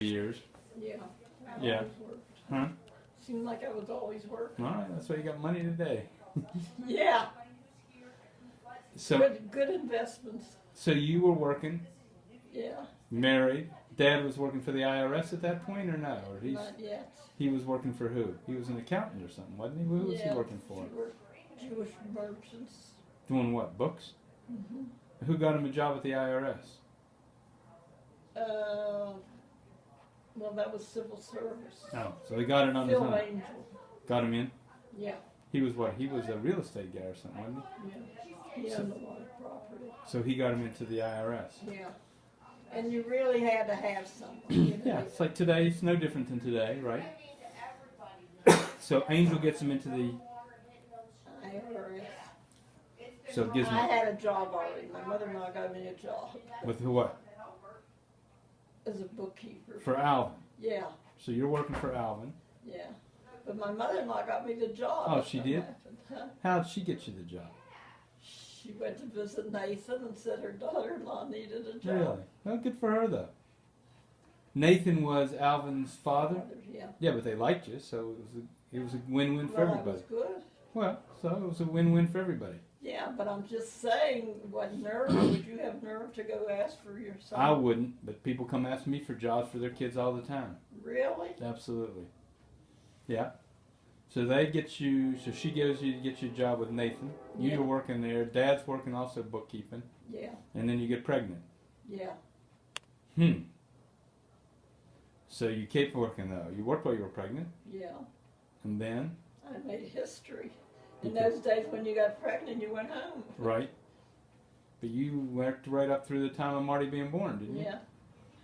years. Yeah. I Yeah. always worked. Huh? Seemed like I was always working. All right, that's why you got money today. Yeah. So, Good investments. so you were working, Yeah. married. Dad was working for the IRS at that point, or no? Or Not yet. he was working for who? He was an accountant or something, wasn't he? Who was he working for? Jewish merchants. Doing what? Books? Mm-hmm. Who got him a job at the IRS? Well, that was civil service. Oh, so he got it on his Phil own. Angel. Got him in. Yeah. He was what? He was a real estate guy or something, wasn't Yeah. He owned a lot of property. he? So he got him into the IRS. Yeah. And you really had to have someone. You know? Yeah, it's like today. It's no different than today, right? So Angel gets him into the. IRS. So it gives him. I had a job already. My mother-in-law got me a job With who? What? as a bookkeeper. For Alvin. Yeah. So you're working for Alvin. Yeah. But my mother-in-law got me the job. Oh, she did? Huh? How did she get you the job? She went to visit Nathan and said her daughter-in-law needed a job. Really? Well, good for her though. Nathan was Alvin's father. Yeah. Yeah, but they liked you, so it was a win-win for Well, that everybody. was good. Well, so it was a win-win for everybody. Yeah, but I'm just saying, what nerve would you have nerve to go ask for your son? I wouldn't, but people come ask me for jobs for their kids all the time. Really? Absolutely. Yeah. So they get you. So she goes you to get you a job with Nathan. You're Yeah. working there. Dad's working also bookkeeping, Yeah. and then you get pregnant. Yeah. So you keep working though. You worked while you were pregnant, Yeah. and then I made history. In those days when you got pregnant, you went home. right. But you worked right up through the time of Marty being born, didn't you? Yeah.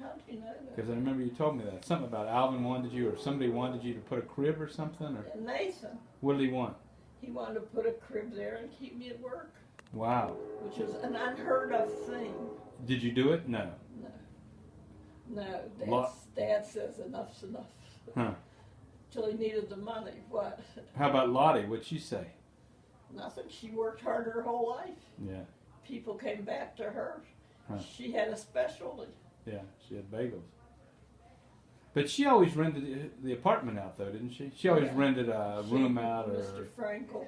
How do you know that? Because I remember you told me that. Something about Alvin wanted you, or somebody wanted you to put a crib or something, or And Nathan, what did he want? he wanted to put a crib there and keep me at work, Wow. which was an unheard of thing. Did you do it? No. No. Dad says enough's enough. Huh. Till he needed the money. What? How about Lottie? What'd she say? Nothing. She worked hard her whole life. Yeah. People came back to her. Huh. She had a specialty. Yeah, she had bagels. But she always rented the apartment out, though, didn't she? She always rented a room out, or. Mr. Frankel.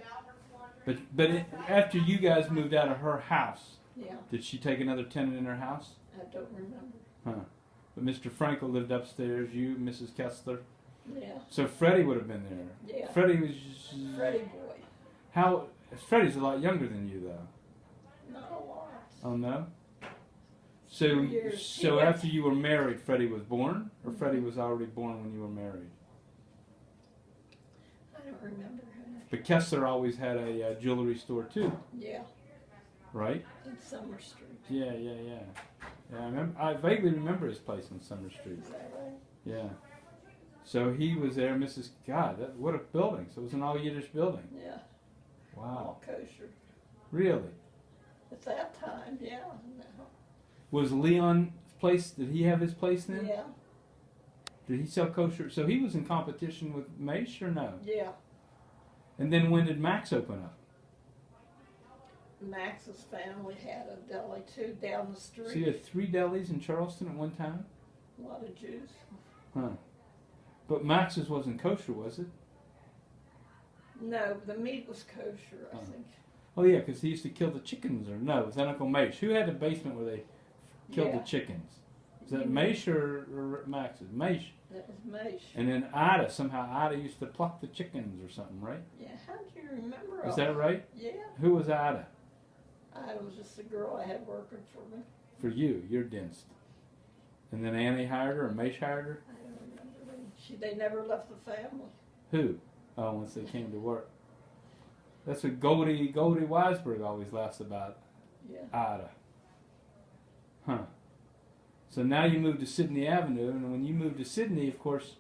But after you guys moved out of her house, Yeah. did she take another tenant in her house? I don't remember. Huh. But Mr. Frankel lived upstairs. You, Mrs. Kessler. Yeah. So Freddie would have been there. Yeah. Freddie was. Freddie boy. How? Freddie's a lot younger than you, though. Not a lot. Oh no. So, Years. so after you were married, Freddie was born, or Freddie was already born when you were married? I don't remember him. But Kessler always had a jewelry store too, Yeah. right? In Summer Street. Yeah. Yeah, I remember. I vaguely remember his place on Summer Street. Is that right? Yeah. So he was there, Mrs. God. What a building! So it was an all Yiddish building. Yeah. Wow. All kosher. Really? At that time, yeah. No. Was Leon's place? Did he have his place then? Yeah. Did he sell kosher? So he was in competition with Maish, or no? Yeah. And then when did Max open up? Max's family had a deli too down the street. So you had 3 delis in Charleston at one time? A lot of Jews. Huh. But Max's wasn't kosher, was it? No, the meat was kosher, I think. Oh yeah, because he used to kill the chickens, or no, it was that Uncle Maish. Who had the basement where they killed the chickens? Was that Maish or Max's? Maish. That was Maish. And then Ida used to pluck the chickens or something, right? Yeah, how do you remember Is all that right? Yeah. Who was Ida? I was just a girl I had working for me. For you, your dentist. And then Annie hired her, or Maish hired her? I don't remember. They never left the family. Who? Oh, once they came to work. That's what Goldie Weisberg always laughs about. Yeah. Ida. Huh. So now you moved to Sydney Avenue, and when you moved to Sydney, of course,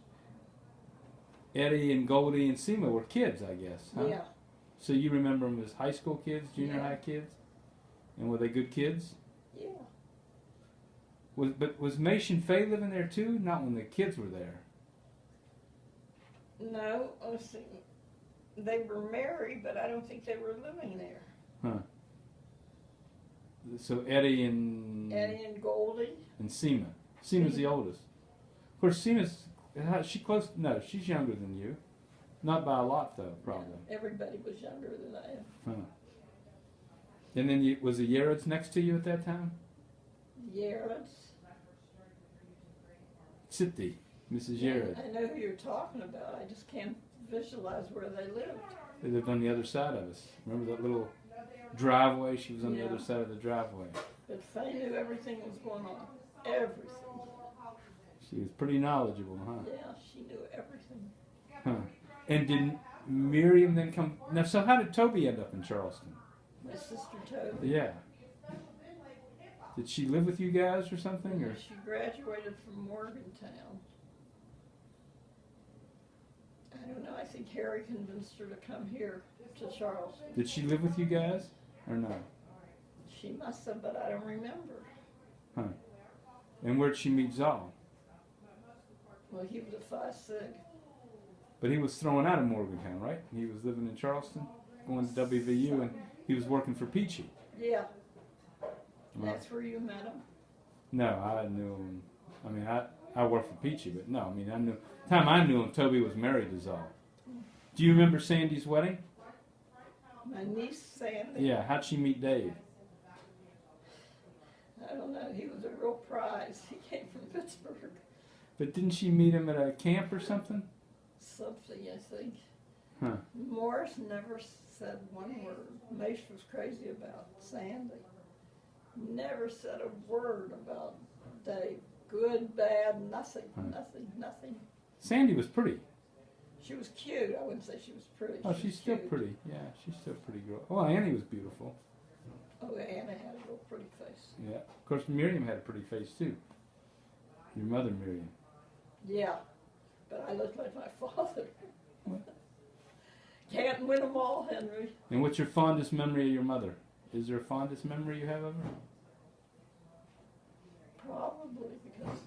Eddie and Goldie and Seema were kids, I guess. Huh? Yeah. So you remember them as high school kids, junior Yeah. high kids? And were they good kids? Yeah. Was Maish and Faye living there too? Not when the kids were there. No, let's see. They were married, but I don't think they were living there. Huh. So Eddie and Goldie. Seema. Seema's the oldest. Of course, Seema's, she close, no, she's younger than you. Not by a lot, though, probably. Yeah, everybody was younger than I am. Huh. And then was the Yareds next to you at that time? Yareds. Sipti, Mrs. Yeah, Yared. I know who you're talking about. I just can't visualize where they lived. They lived on the other side of us. Remember that little driveway? She was on the Yeah. other side of the driveway. But Faye knew everything that was going on. Everything. She was pretty knowledgeable, huh? Yeah, she knew everything. Huh. And did Miriam then come? Now, so how did Toby end up in Charleston? My sister Toby. Yeah. Did she live with you guys or something? Or She graduated from Morgantown. I don't know. I think Harry convinced her to come here to Charleston. did she live with you guys or no? She must have, but I don't remember. Huh. And where'd she meet Zal? Well, he was a 5'6". But he was thrown out of Morgantown, right? He was living in Charleston, going to WVU, and he was working for Peachy. Yeah. Right. That's where you met him? No, I knew him. I mean, I worked for Peachy, but no, I mean, I knew. The time I knew him, Toby was married to Zal. Do you remember Sandy's wedding? My niece Sandy. Yeah, how'd she meet Dave? I don't know. He was a real prize. He came from Pittsburgh. But didn't she meet him at a camp or something? Something, I think. Huh. Morris never said one word. Mace was crazy about Sandy. Never said a word about Dave. Good, bad, nothing, nothing. Sandy was pretty. She was cute. I wouldn't say she was pretty. Oh, She she's was still cute. pretty. Yeah, she's still a pretty girl. Oh, Annie was beautiful. Oh, Anna had a real pretty face. Yeah. Of course, Miriam had a pretty face, too. Your mother, Miriam. Yeah, but I looked like my father. Can't win them all, Henry. And what's your fondest memory of your mother? Is there a fondest memory you have of her? Probably because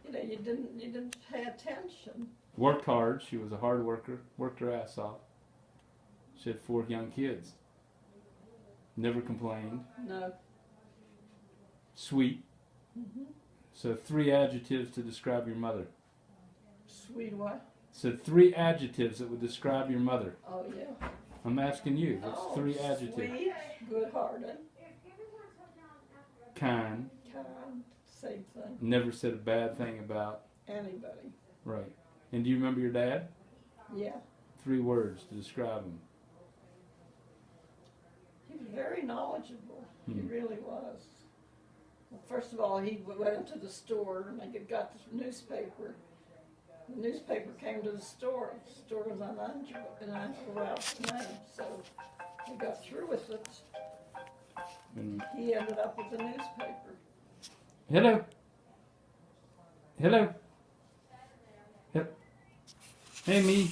you didn't pay attention. Worked hard. She was a hard worker. Worked her ass off. She had 4 young kids. Never complained. No. Sweet. Mm-hmm. So 3 adjectives to describe your mother. Sweet what? So 3 adjectives that would describe your mother. Oh yeah. I'm asking you. What's 3 adjectives? Sweet, good-hearted, Kind. kind, same thing. Never said a bad thing about. Anybody. Right. And do you remember your dad? Yeah. 3 words to describe him. He was very knowledgeable. He Hmm. really was. Well, first of all, he went into the store and they got the newspaper. The newspaper came to the store. The store was on Ralph's name, so they got through with it. And He ended up with the newspaper. hello. Hello. Hey, me.